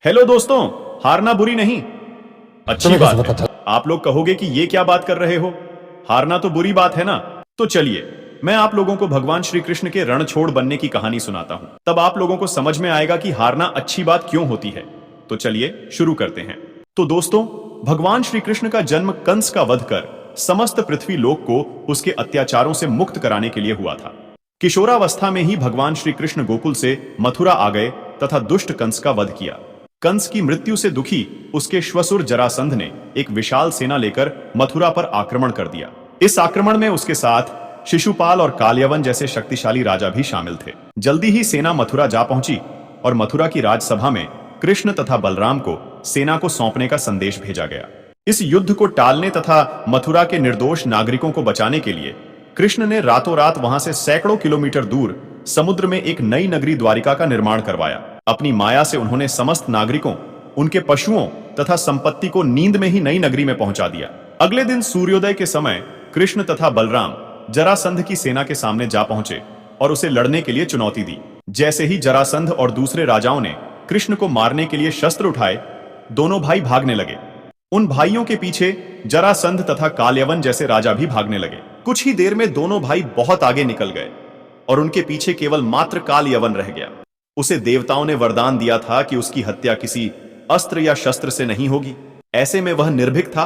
Hello दोस्तों, हारना बुरी नहीं, अच्छी बात है। आप लोग कहोगे कि ये क्या बात कर रहे हो, हारना तो बुरी बात है ना। तो चलिए मैं आप लोगों को भगवान श्री कृष्ण के रणछोड़ बनने की कहानी सुनाता हूं, तब आप लोगों को समझ में आएगा कि हारना अच्छी बात क्यों होती है। तो चलिए शुरू करते हैं। तो दोस्तों, भगवान श्री कृष्ण का जन्म कंस का वध कर समस्त पृथ्वी लोक को उसके अत्याचारों से मुक्त कराने के लिए हुआ था। किशोरावस्था में ही भगवान श्री कृष्ण गोकुल से मथुरा आ गए तथा दुष्ट कंस का वध किया। कंस की मृत्यु से दुखी उसके श्वसुर जरासंध ने एक विशाल सेना लेकर मथुरा पर आक्रमण कर दिया। इस आक्रमण में उसके साथ शिशुपाल और कालयवन जैसे शक्तिशाली राजा भी शामिल थे। जल्दी ही सेना मथुरा जा पहुंची और मथुरा की राजसभा में कृष्ण तथा बलराम को सेना को सौंपने का संदेश भेजा गया। इस युद्ध को टालने तथा मथुरा के निर्दोष नागरिकों को बचाने के लिए कृष्ण ने रातों रात वहां से सैकड़ों किलोमीटर दूर समुद्र में एक नई नगरी द्वारिका का निर्माण करवाया। अपनी माया से उन्होंने समस्त नागरिकों, उनके पशुओं तथा संपत्ति को नींद में ही नई नगरी में पहुंचा दिया। अगले दिन सूर्योदय के समय कृष्ण तथा बलराम जरासंध की सेना के सामने जा पहुंचे और उसे लड़ने के लिए चुनौती दी। जैसे ही जरासंध और दूसरे राजाओं ने कृष्ण को मारने के लिए शस्त्र उठाए, दोनों भाई भागने लगे। उन भाइयों के पीछे जरासंध तथा कालयवन जैसे राजा भी भागने लगे। कुछ ही देर में दोनों भाई बहुत आगे निकल गए और उनके पीछे केवल मात्र कालयवन रह गया। उसे देवताओं ने वरदान दिया था कि उसकी हत्या किसी अस्त्र या शस्त्र से नहीं होगी। ऐसे में वह निर्भीक था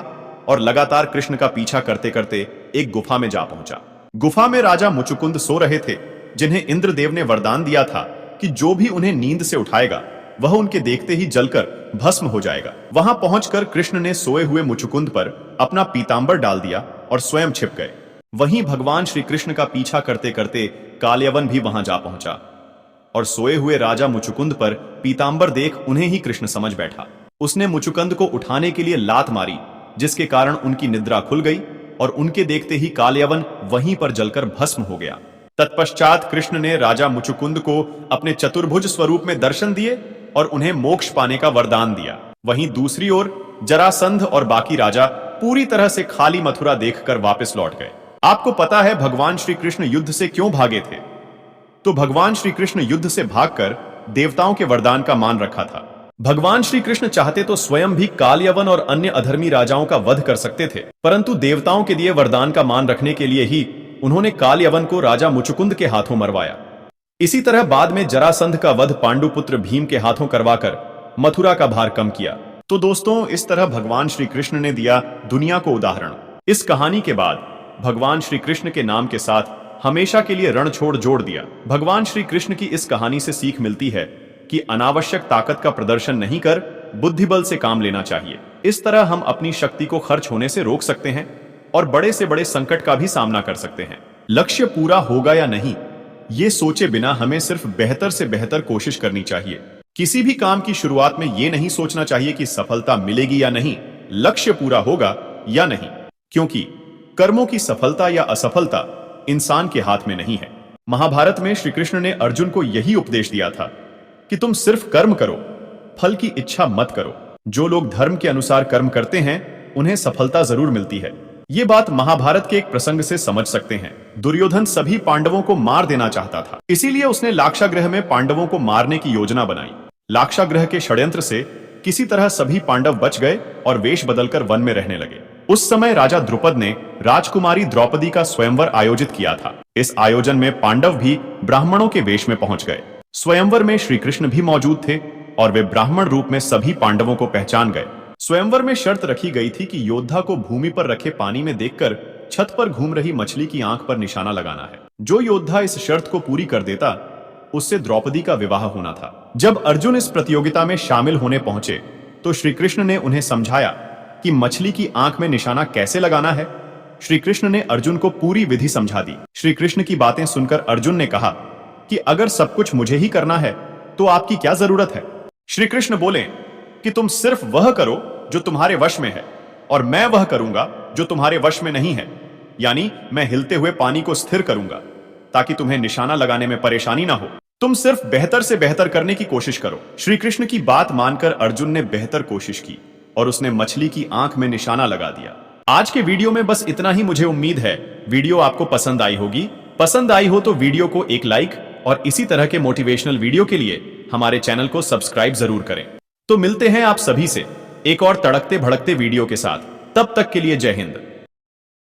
और लगातार कृष्ण का पीछा करते करते एक गुफा में जा पहुंचा। गुफा में राजा मुचुकुंद सो रहे थे, जिन्हें इंद्रदेव ने वरदान दिया था कि जो भी उन्हें नींद से उठाएगा वह उनके देखते ही जलकर भस्म हो जाएगा। वहां पहुंचकर कृष्ण ने सोए हुए मुचुकुंद पर अपना पीतांबर डाल दिया और स्वयं छिप गए। वहीं भगवान श्री कृष्ण का पीछा करते करते कालयवन भी वहां जा पहुंचा और सोए हुए राजा मुचुकुंद पर पीतांबर देख उन्हें ही कृष्ण समझ बैठा। उसने मुचुकुंद को उठाने के लिए लात मारी, जिसके कारण उनकी निद्रा खुल गई और उनके देखते ही कालयवन वहीं पर जलकर भस्म हो गया। तत्पश्चात कृष्ण ने राजा मुचुकुंद को अपने चतुर्भुज स्वरूप में दर्शन दिए और उन्हें मोक्ष पाने का वरदान दिया। वहीं दूसरी ओर जरासंध और बाकी राजा पूरी तरह से खाली मथुरा देखकर वापस लौट गए। आपको पता है भगवान श्री कृष्ण युद्ध से क्यों भागे थे? तो भगवान श्री कृष्ण युद्ध से भागकर देवताओं के वरदान का मान रखा था। भगवान श्री कृष्ण चाहते तो स्वयं भी कालयवन और अन्य अधर्मी राजाओं का वध कर सकते थे, परंतु देवताओं के दिए वरदान का मान रखने के लिए ही उन्होंने कालयवन को राजा मुचुकुंद के हाथों मरवाया। इसी तरह बाद में जरासंध का वध पांडुपुत्र भीम के हाथों करवाकर मथुरा का भार कम किया। तो दोस्तों, इस तरह भगवान श्री कृष्ण ने दिया दुनिया को उदाहरण। इस कहानी के बाद भगवान श्री कृष्ण के नाम के साथ हमेशा के लिए रणछोड़ जोड़ दिया। भगवान श्री कृष्ण की इस कहानी से सीख मिलती है कि अनावश्यक ताकत का प्रदर्शन नहीं कर बुद्धिबल से काम लेना चाहिए। इस तरह हम अपनी शक्ति को खर्च होने से रोक सकते हैं और बड़े से बड़े संकट का भी सामना कर सकते हैं। लक्ष्य पूरा होगा या नहीं, ये सोचे बिना हमें सिर्फ बेहतर से बेहतर कोशिश करनी चाहिए। किसी भी काम की शुरुआत में ये नहीं सोचना चाहिए कि सफलता मिलेगी या नहीं, लक्ष्य पूरा होगा या नहीं, क्योंकि कर्मों की सफलता या असफलता इंसान के हाथ में नहीं है। महाभारत में श्री कृष्ण ने अर्जुन को यही उपदेश दिया था कि तुम सिर्फ कर्म करो, फल की इच्छा मत करो। जो लोग धर्म के अनुसार कर्म करते हैं उन्हें सफलता जरूर मिलती है। ये बात महाभारत के एक प्रसंग से समझ सकते हैं। दुर्योधन सभी पांडवों को मार देना चाहता था, इसीलिए उसने लाक्षागृह में पांडवों को मारने की योजना बनाई। लाक्षागृह के षड्यंत्र से किसी तरह सभी पांडव बच गए और वेश बदलकर वन में रहने लगे। उस समय राजा द्रुपद ने राजकुमारी द्रौपदी का स्वयंवर आयोजित किया था। इस आयोजन में पांडव भी ब्राह्मणों के वेश में पहुंच गए। स्वयंवर में श्री कृष्ण भी मौजूद थे और वे ब्राह्मण रूप में सभी पांडवों को पहचान गए। स्वयंवर में शर्त रखी गई थी कि योद्धा को भूमि पर रखे पानी में देखकर छत पर घूम रही मछली की आंख पर निशाना लगाना है। जो योद्धा इस शर्त को पूरी कर देता, उससे द्रौपदी का विवाह होना था। जब अर्जुन इस प्रतियोगिता में शामिल होने पहुंचे तो श्री कृष्ण ने उन्हें समझाया कि मछली की आंख में निशाना कैसे लगाना है। श्री कृष्ण ने अर्जुन को पूरी विधि समझा दी। श्री कृष्ण की बातें सुनकर अर्जुन ने कहा कि अगर सब कुछ मुझे ही करना है तो आपकी क्या जरूरत है। श्री कृष्ण बोले कि तुम सिर्फ वह करो जो तुम्हारे वश में है और मैं वह करूंगा जो तुम्हारे वश में नहीं है, यानी मैं हिलते हुए पानी को स्थिर करूंगा ताकि तुम्हें निशाना लगाने में परेशानी ना हो। तुम सिर्फ बेहतर से बेहतर करने की कोशिश करो। श्री कृष्ण की बात मानकर अर्जुन ने बेहतर कोशिश की और उसने मछली की आंख में निशाना लगा दिया। आज के वीडियो में बस इतना ही। मुझे उम्मीद है वीडियो आपको पसंद आई होगी। पसंद आई हो तो वीडियो को एक लाइक और इसी तरह के मोटिवेशनल वीडियो के लिए हमारे चैनल को सब्सक्राइब जरूर करें। तो मिलते हैं आप सभी से एक और तड़कते भड़कते वीडियो के साथ। तब तक के लिए जय हिंद।